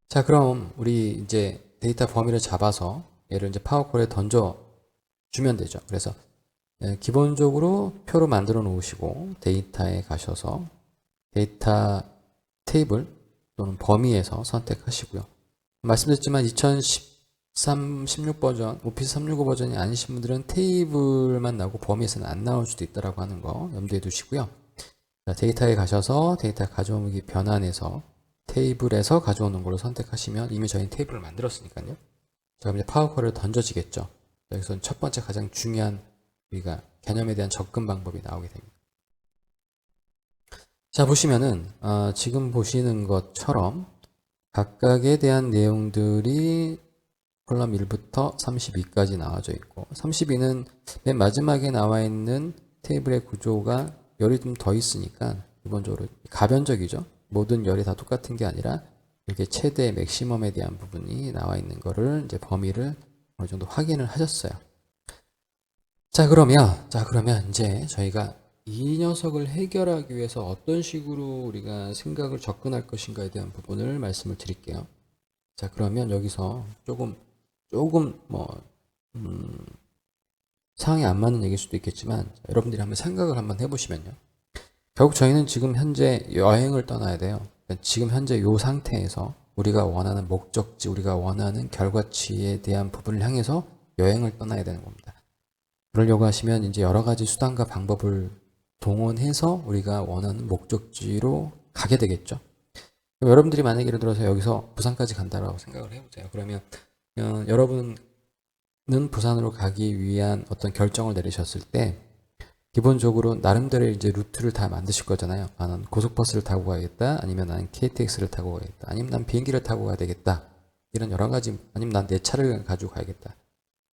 자, 그럼 우리 이제 데이터 범위를 잡아서 얘를 이제 파워콜에 던져 주면 되죠. 그래서 기본적으로 표로 만들어 놓으시고 데이터에 가셔서 데이터 테이블 또는 범위에서 선택하시고요. 말씀드렸지만 2013, 16 버전, 오피스 365 버전이 아니신 분들은 테이블만 나오고 범위에서는 안 나올 수도 있다라고 하는 거 염두에 두시고요. 자, 데이터에 가셔서 데이터 가져오기 변환해서 테이블에서 가져오는 걸로 선택하시면 이미 저희는 테이블을 만들었으니까요. 자, 그럼 이제 파워콜을 던져지겠죠. 여기서 첫 번째 가장 중요한 우리가 개념에 대한 접근 방법이 나오게 됩니다. 자, 보시면은 지금 보시는 것처럼 각각에 대한 내용들이 콜럼 1부터 32까지 나와져 있고 32는 맨 마지막에 나와 있는 테이블의 구조가 열이 좀 더 있으니까 기본적으로 가변적이죠. 모든 열이 다 똑같은 게 아니라 이렇게 최대 맥시멈에 대한 부분이 나와 있는 거를 이제 범위를 어느 정도 확인을 하셨어요. 자, 그러면 이제 저희가 이 녀석을 해결하기 위해서 어떤 식으로 우리가 생각을 접근할 것인가에 대한 부분을 말씀을 드릴게요. 자, 그러면 여기서 조금 상황이 안 맞는 얘기일 수도 있겠지만 여러분들이 한번 생각을 한번 해보시면요. 결국 저희는 지금 현재 여행을 떠나야 돼요. 지금 현재 이 상태에서 우리가 원하는 목적지, 우리가 원하는 결과치에 대한 부분을 향해서 여행을 떠나야 되는 겁니다. 그러려고 하시면 이제 여러 가지 수단과 방법을 동원해서 우리가 원하는 목적지로 가게 되겠죠. 그럼 여러분들이 만약에 예를 들어서 여기서 부산까지 간다라고 생각을 해보세요. 그러면 여러분은 부산으로 가기 위한 어떤 결정을 내리셨을 때 기본적으로 나름대로 이제 루트를 다 만드실 거잖아요. 나는 고속버스를 타고 가야겠다. 아니면 나는 KTX를 타고 가야겠다. 아니면 난 비행기를 타고 가야 되겠다. 이런 여러 가지, 아니면 난 내 차를 가지고 가야겠다.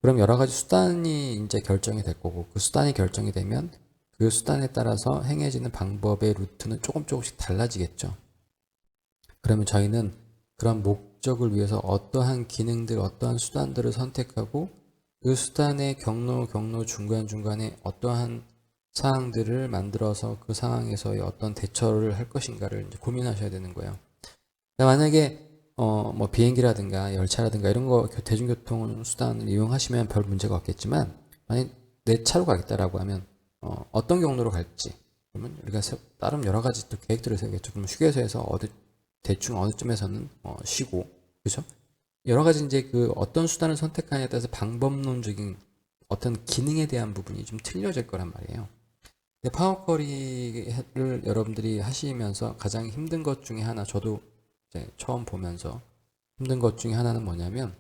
그럼 여러 가지 수단이 이제 결정이 될 거고, 그 수단이 결정이 되면 그 수단에 따라서 행해지는 방법의 루트는 조금씩 달라지겠죠. 그러면 저희는 그런 목적을 위해서 어떠한 기능들, 어떠한 수단들을 선택하고 그 수단의 경로, 중간중간에 어떠한 사항들을 만들어서 그 상황에서의 어떤 대처를 할 것인가를 이제 고민하셔야 되는 거예요. 만약에 뭐 비행기라든가 열차라든가 이런 거 대중교통 수단을 이용하시면 별 문제가 없겠지만 만약 내 차로 가겠다라고 하면 어떤 경로로 갈지 그러면 우리가 나름 여러 가지 또 계획들을 세우겠죠. 그럼 휴게소에서 대충 어느 점에서는 쉬고 그렇죠? 여러 가지 이제 그 어떤 수단을 선택하냐에 따라서 방법론적인 어떤 기능에 대한 부분이 좀 틀려질 거란 말이에요. 파워쿼리를 여러분들이 하시면서 가장 힘든 것 중에 하나, 저도 이제 처음 보면서 힘든 것 중에 하나는 뭐냐면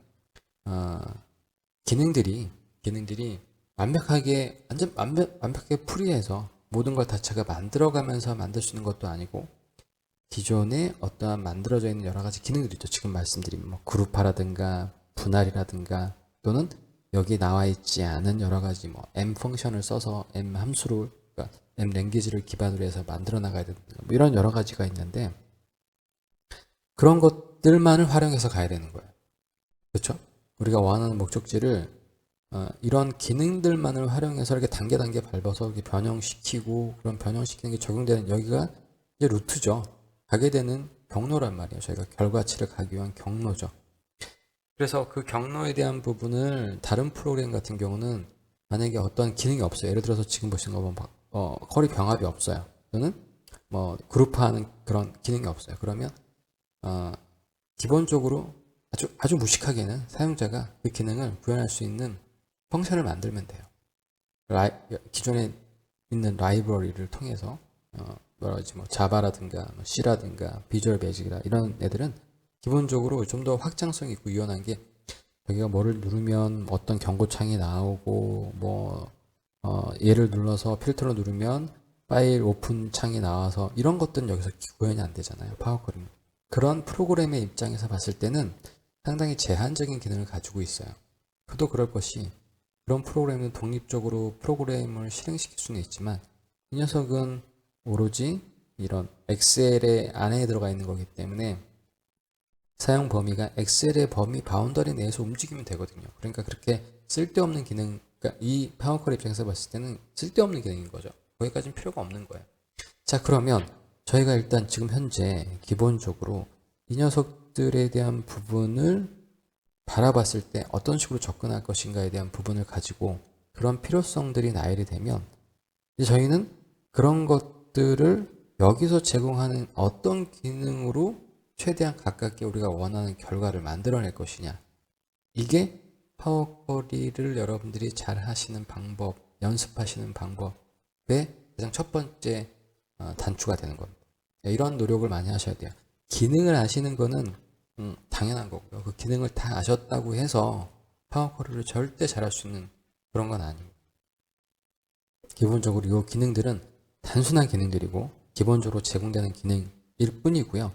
기능들이 완벽하게 풀이해서 모든 걸 다 제가 만들어가면서 만들 수 있는 것도 아니고 기존에 어떠한 만들어져 있는 여러 가지 기능들이 있죠. 지금 말씀드린 뭐 그룹화라든가 분할이라든가 또는 여기 나와 있지 않은 여러 가지 뭐 M 펑션을 써서 M 함수를 그러니까 M 랭귀지를 기반으로 해서 만들어 나가야 된다. 뭐 이런 여러 가지가 있는데 그런 것들만을 활용해서 가야 되는 거예요. 그렇죠? 우리가 원하는 목적지를 이런 기능들만을 활용해서 이렇게 단계 밟아서 이렇게 변형시키고 그런 변형시키는 게 적용되는 여기가 이제 루트죠. 가게 되는 경로란 말이에요. 저희가 결과치를 가기 위한 경로죠. 그래서 그 경로에 대한 부분을 다른 프로그램 같은 경우는 만약에 어떤 기능이 없어요. 예를 들어서 지금 보시는 거 보면 커리 병합이 없어요. 또는 뭐 그룹화하는 그런 기능이 없어요. 그러면 기본적으로 아주 무식하게는 사용자가 그 기능을 구현할 수 있는 펑션을 만들면 돼요. 기존에 있는 라이브러리를 통해서 뭐라 하지 뭐 자바라든가 C라든가 비주얼 베이직이라 이런 애들은 기본적으로 좀 더 확장성 있고 유연한 게 여기가 뭐를 누르면 어떤 경고창이 나오고 뭐 얘를 눌러서 필터를 누르면 파일 오픈 창이 나와서 이런 것들은 여기서 구현이 안 되잖아요. 파워쿼리는. 그런 프로그램의 입장에서 봤을 때는 상당히 제한적인 기능을 가지고 있어요. 그도 그럴 것이 그런 프로그램은 독립적으로 프로그램을 실행시킬 수는 있지만 이 녀석은 오로지 이런 엑셀의 안에 들어가 있는 거기 때문에 사용 범위가 엑셀의 범위 바운더리 내에서 움직이면 되거든요. 그러니까 그렇게 쓸데없는 기능, 그러니까 이 파워쿼리 입장에서 봤을 때는 쓸데없는 기능인 거죠. 거기까지는 필요가 없는 거예요. 자, 그러면 저희가 일단 지금 현재 기본적으로 이 녀석 것들에 대한 부분을 바라봤을 때 어떤 식으로 접근할 것인가에 대한 부분을 가지고 그런 필요성들이 나열이 되면 이제 저희는 그런 것들을 여기서 제공하는 어떤 기능으로 최대한 가깝게 우리가 원하는 결과를 만들어낼 것이냐. 이게 파워쿼리를 여러분들이 잘 하시는 방법, 연습하시는 방법의 가장 첫 번째 단추가 되는 겁니다. 이런 노력을 많이 하셔야 돼요. 기능을 아시는 거는 당연한 거고요. 그 기능을 다 아셨다고 해서 파워쿼리를 절대 잘할 수 있는 그런 건 아닙니다. 기본적으로 이 기능들은 단순한 기능들이고 기본적으로 제공되는 기능일 뿐이고요.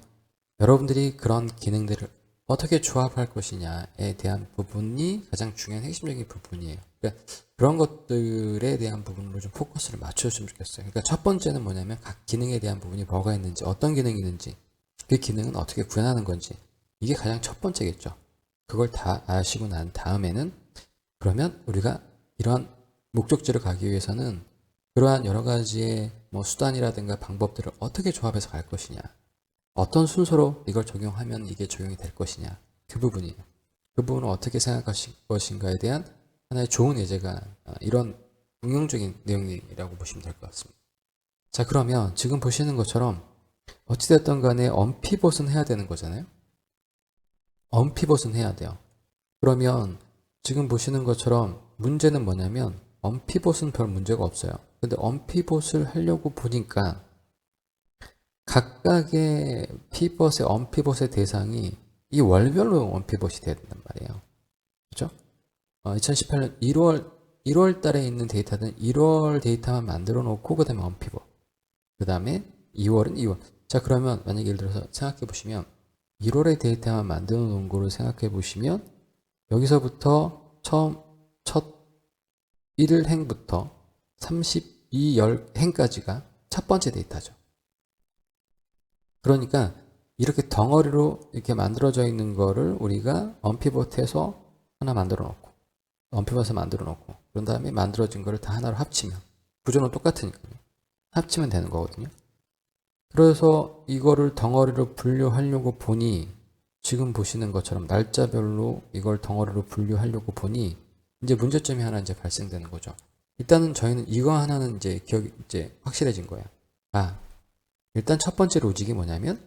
여러분들이 그런 기능들을 어떻게 조합할 것이냐에 대한 부분이 가장 중요한 핵심적인 부분이에요. 그러니까 그런 것들에 대한 부분으로 좀 포커스를 맞추셨으면 좋겠어요. 그러니까 첫 번째는 뭐냐면 각 기능에 대한 부분이 뭐가 있는지, 어떤 기능이 있는지, 그 기능은 어떻게 구현하는 건지, 이게 가장 첫 번째겠죠. 그걸 다 아시고 난 다음에는 그러면 우리가 이런 목적지를 가기 위해서는 그러한 여러 가지의 수단이라든가 방법들을 어떻게 조합해서 갈 것이냐, 어떤 순서로 이걸 적용하면 이게 적용이 될 것이냐, 그 부분이에요. 그 부분을 어떻게 생각하실 것인가에 대한 하나의 좋은 예제가 이런 응용적인 내용이라고 보시면 될 것 같습니다. 자, 그러면 지금 보시는 것처럼 어찌됐든 간에 언피벗은 해야 되는 거잖아요. 언피벗은 해야 돼요. 그러면 지금 보시는 것처럼 문제는 뭐냐면 언피벗은 별 문제가 없어요. 근데 언피벗을 하려고 보니까 각각의 피벗의 언피벗의 대상이 이 월별로 언피벗이 돼야 된단 말이에요. 그렇죠? 2018년 1월 달에 있는 데이터는 1월 데이터만 만들어 놓고 그 다음에 언피벗, 그 다음에 2월은 2월. 자, 그러면 만약에 예를 들어서 생각해 보시면 1월의 데이터만 만들어 놓은 거를 생각해 보시면 여기서부터 첫 1행부터 32행까지가 첫 번째 데이터죠. 그러니까 이렇게 덩어리로 이렇게 만들어져 있는 거를 우리가 언피벗해서 하나 만들어 놓고, 언피벗을 만들어 놓고, 그런 다음에 만들어진 거를 다 하나로 합치면, 구조는 똑같으니까요. 합치면 되는 거거든요. 그래서 이거를 덩어리로 분류하려고 보니, 지금 보시는 것처럼 날짜별로 이걸 덩어리로 분류하려고 보니, 이제 문제점이 하나 이제 발생되는 거죠. 일단은 저희는 이거 하나는 이제 확실해진 거예요. 일단 첫 번째 로직이 뭐냐면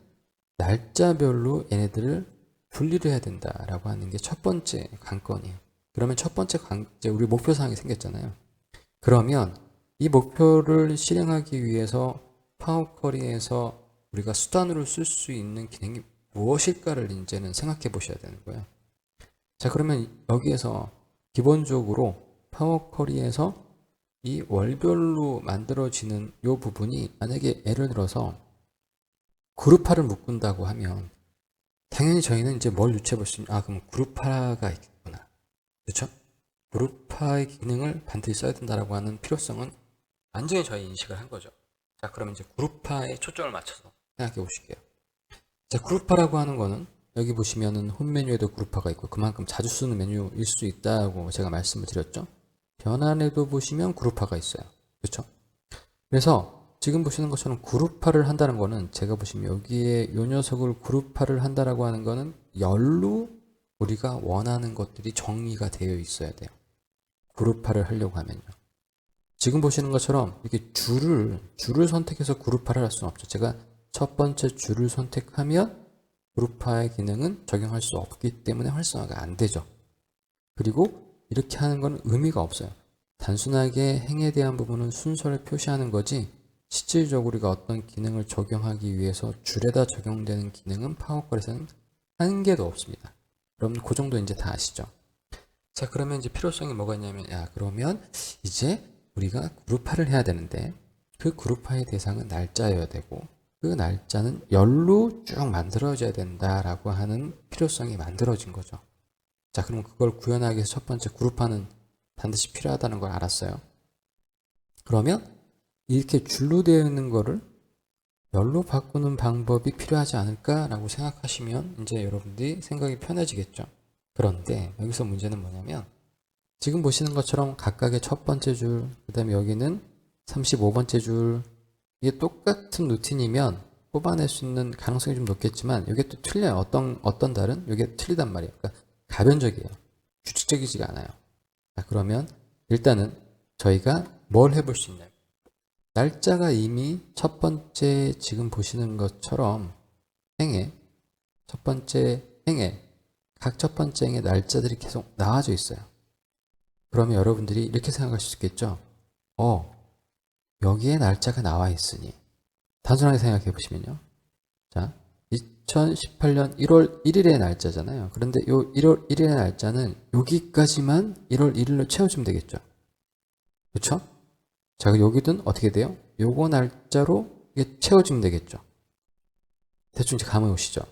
날짜별로 얘네들을 분리를 해야 된다라고 하는 게 첫 번째 관건이에요. 그러면 첫 번째 이제 우리 목표 사항이 생겼잖아요. 그러면 이 목표를 실행하기 위해서 파워쿼리에서 우리가 수단으로 쓸 수 있는 기능이 무엇일까를 이제는 생각해 보셔야 되는 거예요. 자, 그러면 여기에서 기본적으로 파워쿼리에서 이 월별로 만들어지는 이 부분이 만약에 예를 들어서 그룹화를 묶은다고 하면 당연히 저희는 이제 뭘 유추해 볼 수 있냐, 그럼 그룹화가 있겠구나. 그렇죠? 그룹화의 기능을 반드시 써야 된다라고 하는 필요성은 완전히 저희 인식을 한 거죠. 자, 그러면 이제 그룹화에 초점을 맞춰서 생각해 보실게요. 자, 그룹화라고 하는 거는 여기 보시면은 홈 메뉴에도 그룹화가 있고 그만큼 자주 쓰는 메뉴일 수 있다고 제가 말씀을 드렸죠. 변환에도 보시면 그룹화가 있어요. 그렇죠? 그래서 지금 보시는 것처럼 그룹화를 한다는 거는 제가 보시면 여기에 이 녀석을 그룹화를 한다라고 하는 거는 열로 우리가 원하는 것들이 정리가 되어 있어야 돼요. 그룹화를 하려고 하면요. 지금 보시는 것처럼 이렇게 줄을 선택해서 그룹화를 할 수는 없죠. 제가 첫 번째 줄을 선택하면 그룹화의 기능은 적용할 수 없기 때문에 활성화가 안 되죠. 그리고 이렇게 하는 건 의미가 없어요. 단순하게 행에 대한 부분은 순서를 표시하는 거지 실질적으로 우리가 어떤 기능을 적용하기 위해서 줄에다 적용되는 기능은 파워쿼리에서는 한 개도 없습니다. 여러분 그 정도 이제 다 아시죠? 자, 그러면 이제 필요성이 뭐가 있냐면 그러면 이제 우리가 그룹화를 해야 되는데 그 그룹화의 대상은 날짜여야 되고 그 날짜는 열로 쭉 만들어져야 된다라고 하는 필요성이 만들어진 거죠. 자, 그럼 그걸 구현하기 위해서 첫 번째 그룹화는 반드시 필요하다는 걸 알았어요. 그러면 이렇게 줄로 되어 있는 거를 열로 바꾸는 방법이 필요하지 않을까라고 생각하시면 이제 여러분들이 생각이 편해지겠죠. 그런데 여기서 문제는 뭐냐면 지금 보시는 것처럼 각각의 첫 번째 줄, 그 다음에 여기는 35번째 줄, 이게 똑같은 루틴이면 뽑아낼 수 있는 가능성이 좀 높겠지만 이게 또 틀려요. 어떤 달은 이게 틀리단 말이에요. 그러니까 가변적이에요. 규칙적이지가 않아요. 자, 그러면 일단은 저희가 뭘 해볼 수 있나요? 날짜가 이미 첫 번째 지금 보시는 것처럼 행에 첫 번째 행에 각 첫 번째 행의 날짜들이 계속 나와져 있어요. 그러면 여러분들이 이렇게 생각하실 수 있겠죠? 여기에 날짜가 나와 있으니 단순하게 생각해 보시면요. 자, 2018년 1월 1일의 날짜잖아요. 그런데 이 1월 1일의 날짜는 여기까지만 1월 1일로 채워주면 되겠죠. 그렇죠? 자, 여기든 어떻게 돼요? 요거 날짜로 이게 채워지면 되겠죠. 대충 이제 감이 오시죠?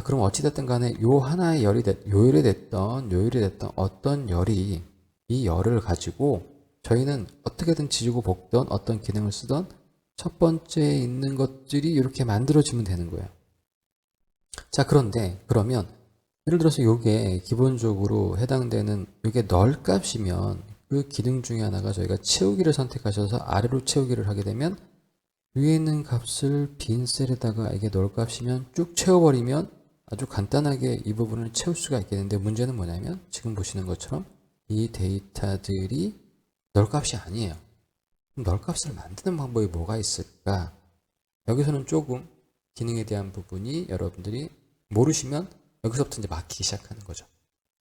그럼 어찌됐든 간에 요 하나의 요일이 됐던 어떤 열이 이 열을 가지고 저희는 어떻게든 지지고 볶던 어떤 기능을 쓰던 첫 번째에 있는 것들이 이렇게 만들어지면 되는 거예요. 자, 그런데 그러면 예를 들어서 요게 기본적으로 해당되는 요게 널 값이면 그 기능 중에 하나가 저희가 채우기를 선택하셔서 아래로 채우기를 하게 되면 위에 있는 값을 빈 셀에다가 이게 널 값이면 쭉 채워버리면 아주 간단하게 이 부분을 채울 수가 있겠는데 문제는 뭐냐면 지금 보시는 것처럼 이 데이터들이 널 값이 아니에요. 그럼 널 값을 만드는 방법이 뭐가 있을까? 여기서는 조금 기능에 대한 부분이 여러분들이 모르시면 여기서부터 이제 막히기 시작하는 거죠.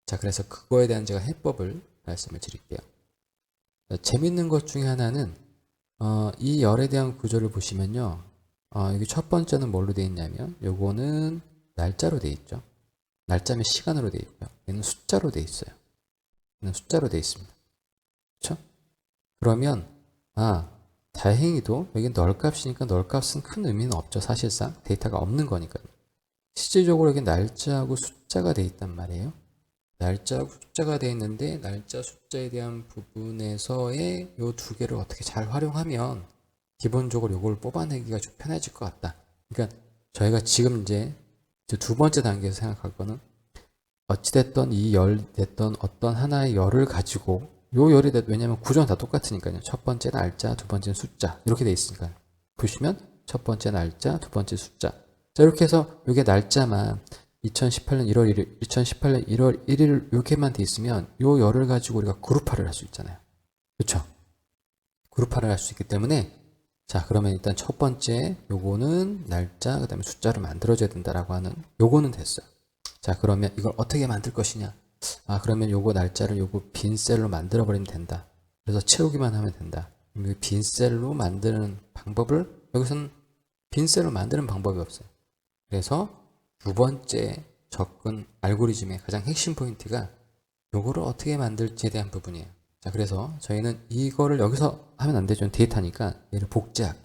자, 그래서 그거에 대한 제가 해법을 말씀을 드릴게요. 재밌는 것 중에 하나는 이 열에 대한 구조를 보시면요. 여기 첫 번째는 뭘로 되어 있냐면 요거는 날짜로 되어 있죠. 날짜면 시간으로 되어 있고요. 얘는 숫자로 되어 있어요. 얘는 숫자로 되어 있습니다. 그렇죠? 그러면 다행히도 여기 널 값이니까 널 값은 큰 의미는 없죠. 사실상 데이터가 없는 거니까요. 실질적으로 여기 날짜하고 숫자가 되어 있단 말이에요. 날짜하고 숫자가 되어 있는데 날짜 숫자에 대한 부분에서의 이 두 개를 어떻게 잘 활용하면 기본적으로 이걸 뽑아내기가 좀 편해질 것 같다. 그러니까 저희가 지금 이제 두 번째 단계에서 생각할 거는 어찌됐던 이 열 됐던 어떤 하나의 열을 가지고 요 열이 됐 왜냐면 구조는 다 똑같으니까요. 첫 번째 날짜, 두 번째는 숫자 이렇게 돼 있으니까 보시면 첫 번째 날짜, 두 번째 숫자. 자, 이렇게 해서 이게 날짜만 2018년 1월 1일, 2018년 1월 1일 이렇게만 돼 있으면 요 열을 가지고 우리가 그룹화를 할 수 있잖아요. 그렇죠? 그룹화를 할 수 있기 때문에 자, 그러면 일단 첫 번째 요거는 날짜, 그 다음에 숫자를 만들어줘야 된다라고 하는 요거는 됐어요. 자, 그러면 이걸 어떻게 만들 것이냐? 그러면 요거 날짜를 요거 빈 셀로 만들어 버리면 된다. 그래서 채우기만 하면 된다. 빈 셀로 만드는 방법을 여기서는 빈 셀로 만드는 방법이 없어요. 그래서 두 번째 접근 알고리즘의 가장 핵심 포인트가 요거를 어떻게 만들지에 대한 부분이에요. 자, 그래서 저희는 이거를 여기서 하면 안 되죠. 데이터니까 얘를 복제하기.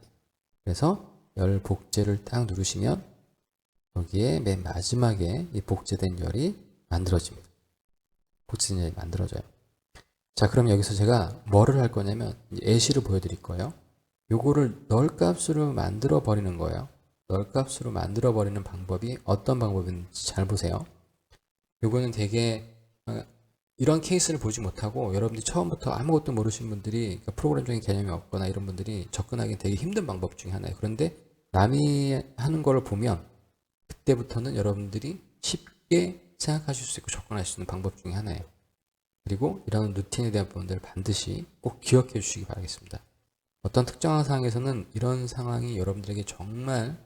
그래서 열 복제를 딱 누르시면 여기에 맨 마지막에 이 복제된 열이 만들어집니다. 복제된 열이 만들어져요. 자, 그럼 여기서 제가 뭐를 할 거냐면 예시를 보여드릴 거예요. 요거를 널 값으로 만들어 버리는 거예요. 널 값으로 만들어 버리는 방법이 어떤 방법인지 잘 보세요. 요거는 되게 이런 케이스를 보지 못하고 여러분들이 처음부터 아무것도 모르신 분들이 그러니까 프로그램적인 개념이 없거나 이런 분들이 접근하기 되게 힘든 방법 중에 하나예요. 그런데 남이 하는 걸 보면 그때부터는 여러분들이 쉽게 생각하실 수 있고 접근할 수 있는 방법 중에 하나예요. 그리고 이런 루틴에 대한 부분들을 반드시 꼭 기억해 주시기 바라겠습니다. 어떤 특정한 상황에서는 이런 상황이 여러분들에게 정말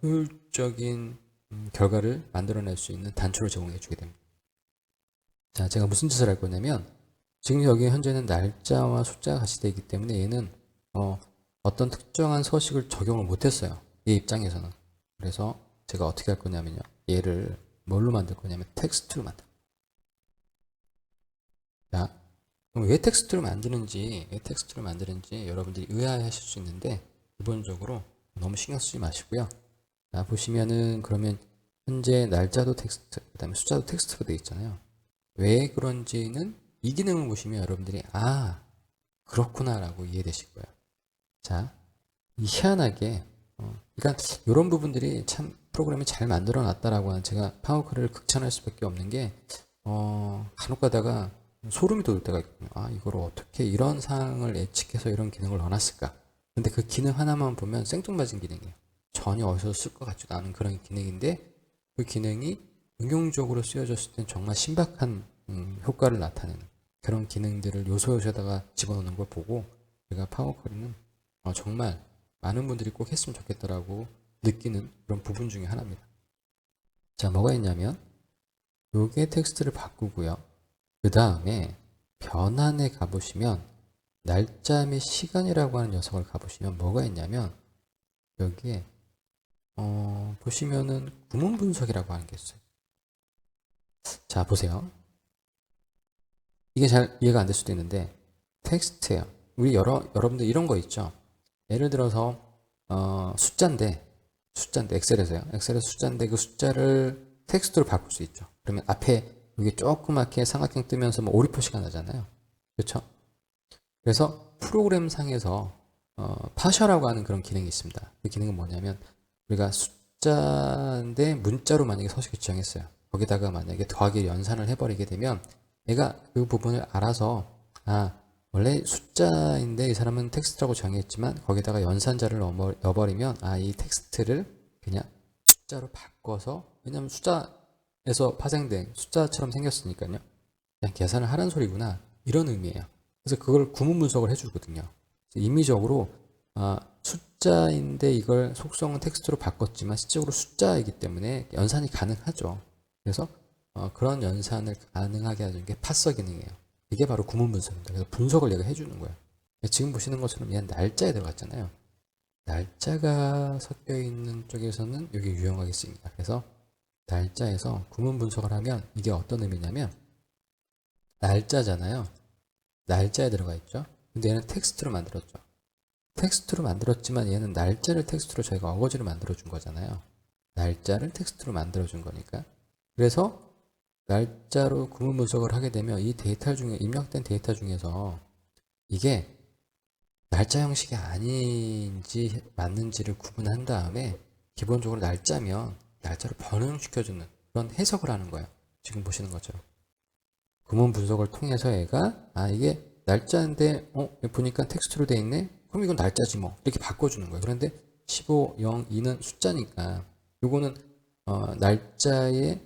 효율적인 결과를 만들어낼 수 있는 단초를 제공해 주게 됩니다. 자, 제가 무슨 짓을 할 거냐면 지금 여기 현재는 날짜와 숫자가 같이 되어 있기 때문에 얘는 어떤 특정한 서식을 적용을 못했어요. 얘 입장에서는. 그래서 제가 어떻게 할 거냐면요. 얘를 뭘로 만들 거냐면 텍스트로 만들 거예요. 자, 그럼 왜 텍스트로 만드는지 여러분들이 의아해하실 수 있는데 기본적으로 너무 신경 쓰지 마시고요. 자, 보시면은 그러면 현재 날짜도 텍스트, 그 다음에 숫자도 텍스트로 되어 있잖아요. 왜 그런지는 이 기능을 보시면 여러분들이 그렇구나 라고 이해되실 거예요. 자, 희한하게 그러니까 이런 부분들이 참 프로그램을 잘 만들어 놨다라고 하는 제가 파워쿼리를 극찬할 수밖에 없는 게 간혹 가다가 소름이 돋을 때가 있거든요. 이걸 어떻게 이런 상황을 예측해서 이런 기능을 넣어놨을까? 근데 그 기능 하나만 보면 생뚱맞은 기능이에요. 전혀 어디서 쓸 것 같지도 않은 그런 기능인데 그 기능이 응용적으로 쓰여졌을 땐 정말 신박한 효과를 나타내는 그런 기능들을 요소에다가 집어넣는 걸 보고 제가 파워쿼리는 정말 많은 분들이 꼭 했으면 좋겠다라고 느끼는 그런 부분 중에 하나입니다. 자, 뭐가 있냐면 요게 텍스트를 바꾸고요. 그 다음에 변환에 가보시면 날짜 및 시간이라고 하는 녀석을 가보시면 뭐가 있냐면 여기에 보시면은 구문 분석이라고 하는 게 있어요. 자, 보세요. 이게 잘 이해가 안 될 수도 있는데 텍스트예요. 우리 여러분들 이런 거 있죠. 예를 들어서 숫자인데 엑셀에서요. 엑셀에서 숫자인데 그 숫자를 텍스트로 바꿀 수 있죠. 그러면 앞에 이게 조그맣게 삼각형 뜨면서 뭐 오리 표시가 나잖아요. 그렇죠? 그래서 프로그램 상에서 파셔라고 하는 그런 기능이 있습니다. 그 기능은 뭐냐면 우리가 숫자인데 문자로 만약에 서식을 지정했어요. 거기다가 만약에 더하기 연산을 해버리게 되면 얘가 그 부분을 알아서 원래 숫자인데 이 사람은 텍스트라고 정했지만 거기다가 연산자를 넣어버리면 이 텍스트를 그냥 숫자로 바꿔서 왜냐면 숫자에서 파생된 숫자처럼 생겼으니까요. 그냥 계산을 하라는 소리구나 이런 의미예요. 그래서 그걸 구문 분석을 해주거든요. 임의적으로 숫자인데 이걸 속성은 텍스트로 바꿨지만 실제로 숫자이기 때문에 연산이 가능하죠. 그래서 그런 연산을 가능하게 하는 게 파서 기능이에요. 이게 바로 구문 분석입니다. 그래서 분석을 얘가 해주는 거예요. 지금 보시는 것처럼 얘는 날짜에 들어갔잖아요. 날짜가 섞여 있는 쪽에서는 이게 유용하게 쓰입니다. 그래서 날짜에서 구문 분석을 하면 이게 어떤 의미냐면 날짜잖아요. 날짜에 들어가 있죠. 근데 얘는 텍스트로 만들었죠. 텍스트로 만들었지만 얘는 날짜를 텍스트로 저희가 어거지로 만들어 준 거잖아요. 날짜를 텍스트로 만들어 준 거니까. 그래서 날짜로 구문 분석을 하게 되면 이 데이터 중에 입력된 데이터 중에서 이게 날짜 형식이 아닌지 맞는지를 구분한 다음에 기본적으로 날짜면 날짜로 변형시켜주는 그런 해석을 하는 거예요. 지금 보시는 것처럼. 구문 분석을 통해서 얘가 이게 날짜인데 보니까 텍스트로 돼 있네? 그럼 이건 날짜지 뭐 이렇게 바꿔주는 거예요. 그런데 15, 0, 2는 숫자니까 요거는 날짜의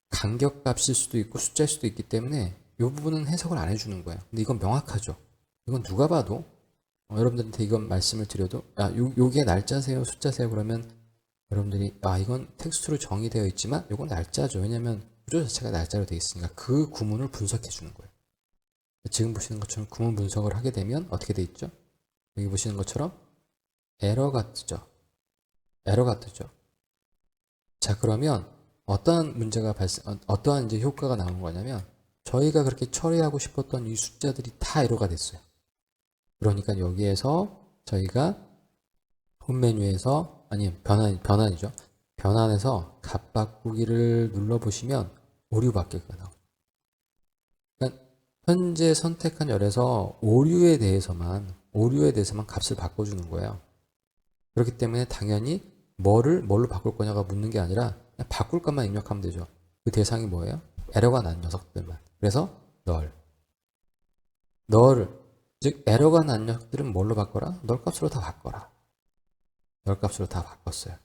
간격값일 수도 있고 숫자일 수도 있기 때문에 이 부분은 해석을 안 해주는 거예요. 근데 이건 명확하죠. 이건 누가 봐도 여러분들한테 이건 말씀을 드려도 요게 날짜세요 숫자세요 그러면 여러분들이 이건 텍스트로 정의되어 있지만 이건 날짜죠. 왜냐면 구조 자체가 날짜로 되어 있으니까 그 구문을 분석해 주는 거예요. 지금 보시는 것처럼 구문 분석을 하게 되면 어떻게 돼 있죠? 여기 보시는 것처럼 에러가 뜨죠. 에러가 뜨죠. 자, 그러면 어떠한 문제가 어떠한 이제 효과가 나온 거냐면 저희가 그렇게 처리하고 싶었던 이 숫자들이 다 에러가 됐어요. 그러니까 여기에서 저희가 홈 메뉴에서 변환이죠. 변환해서 값 바꾸기를 눌러보시면 오류 바뀌기가 나옵니다. 그러니까 현재 선택한 열에서 오류에 대해서만 값을 바꿔주는 거예요. 그렇기 때문에 당연히 뭘로 바꿀 거냐가 묻는 게 아니라 그냥 바꿀 것만 입력하면 되죠. 그 대상이 뭐예요? 에러가 난 녀석들만. 그래서 즉 에러가 난 녀석들은 뭘로 바꿔라? 널 값으로 다 바꿔라. 널 값으로 다 바꿨어요.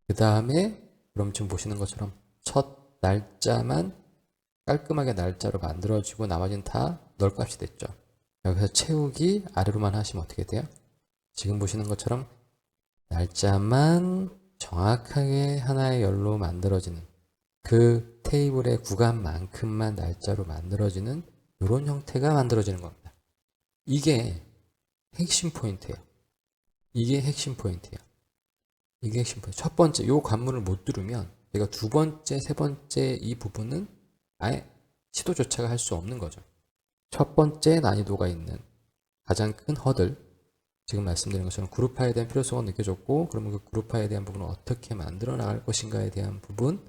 그 다음에 그럼 지금 보시는 것처럼 첫 날짜만 깔끔하게 날짜로 만들어지고 나머지는 다 널 값이 됐죠. 여기서 채우기 아래로만 하시면 어떻게 돼요? 지금 보시는 것처럼 날짜만 정확하게 하나의 열로 만들어지는 그 테이블의 구간만큼만 날짜로 만들어지는 이런 형태가 만들어지는 겁니다. 이게 핵심 포인트예요. 이게 핵심 포인트예요. 이게 핵심 포인트. 첫 번째, 이 관문을 못 들으면 제가 두 번째, 세 번째 이 부분은 아예 시도조차가 할 수 없는 거죠. 첫 번째 난이도가 있는 가장 큰 허들, 지금 말씀드린 것처럼 그룹화에 대한 필요성은 느껴졌고, 그러면 그 그룹화에 대한 부분을 어떻게 만들어 나갈 것인가에 대한 부분,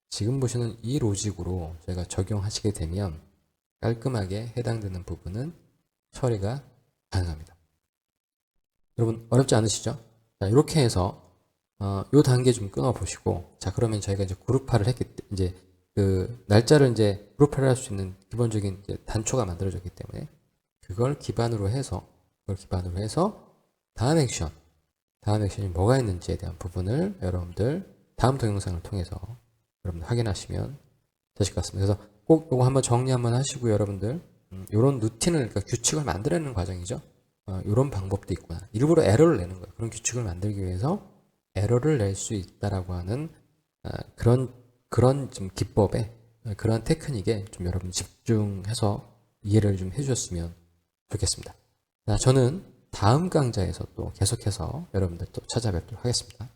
지금 보시는 이 로직으로 저희가 적용하시게 되면 깔끔하게 해당되는 부분은 처리가 가능합니다. 여러분 어렵지 않으시죠? 자, 이렇게 해서 요 단계 좀 끊어 보시고, 자, 그러면 저희가 이제 그룹화를 했기 때문에 이제 그 날짜를 이제 그룹화를 할 수 있는 기본적인 이제 단초가 만들어졌기 때문에 그걸 기반으로 해서 다음 액션 다음 액션이 뭐가 있는지에 대한 부분을 여러분들 다음 동영상을 통해서 여러분들 확인하시면 되실 것 같습니다. 그래서 꼭 이거 한번 정리 한번 하시고 여러분들 이런 루틴을 그러니까 규칙을 만들어내는 과정이죠. 이런 방법도 있구나. 일부러 에러를 내는 거예요. 그런 규칙을 만들기 위해서 에러를 낼 수 있다라고 하는 그런 좀 기법에 그런 테크닉에 좀 여러분 집중해서 이해를 좀 해주셨으면 좋겠습니다. 자, 저는 다음 강좌에서 또 계속해서 여러분들 또 찾아뵙도록 하겠습니다.